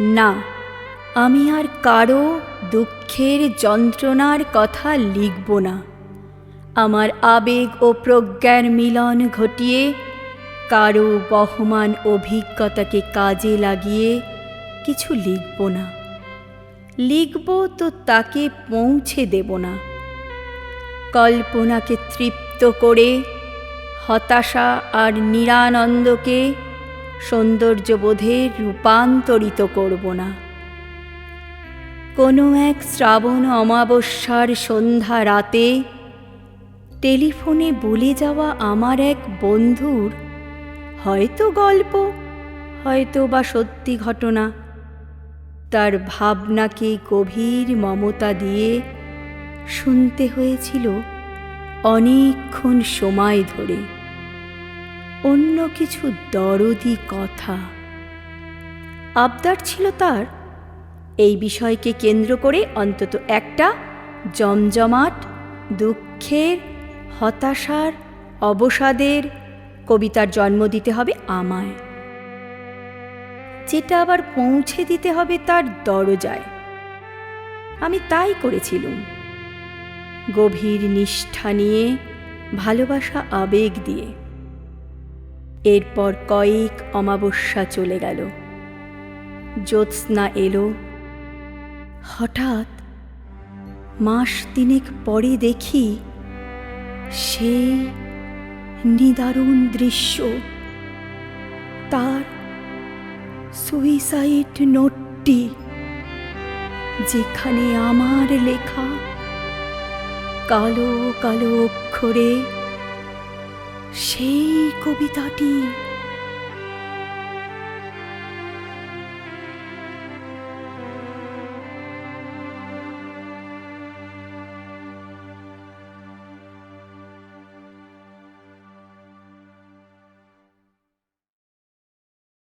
না, আমি আর কারো দুঃখের যন্ত্রণার কথা লিখব না। আমার আবেগ ও প্রজ্ঞার মিলন ঘটিয়ে কারো বহমান অভিজ্ঞতাকে কাজে লাগিয়ে কিছু লিখব না। লিখব তো তাকে পৌঁছে দেব না। কল্পনাকে তৃপ্ত করে হতাশা আর নিরানন্দকে সৌন্দর্যবোধে রূপান্তরিত করব না। কোনো এক শ্রাবণ অমাবস্যার সন্ধ্যা রাতে টেলিফোনে বলে যাওয়া আমার এক বন্ধুর হয়তো গল্প, হয়তো বা সত্যি ঘটনা, তার ভাবনাকে গভীর মমতা দিয়ে শুনতে হয়েছিল অনেকক্ষণ সময় ধরে। অন্য কিছু দরদি কথা। আবদার ছিল তার এই বিষয়কে কেন্দ্র করে অন্তত একটা জমজমাট দুঃখের, হতাশার, অবসাদের কবিতার জন্ম দিতে হবে আমায়, যেটা আবার পৌঁছে দিতে হবে তার দরজায়। আমি তাই করেছিলুম, গভীর নিষ্ঠা নিয়ে, ভালোবাসা আবেগ দিয়ে। এরপর কয়েক অমাবস্যা চলে গেল, জ্যোৎস্না এলো। হঠাৎ মাস তিনেক পরে দেখি সেই নিদারুণ দৃশ্য। তার সুইসাইড নোটটি, যেখানে আমার লেখা কালো কালো অক্ষরে সেই কবিতাটি।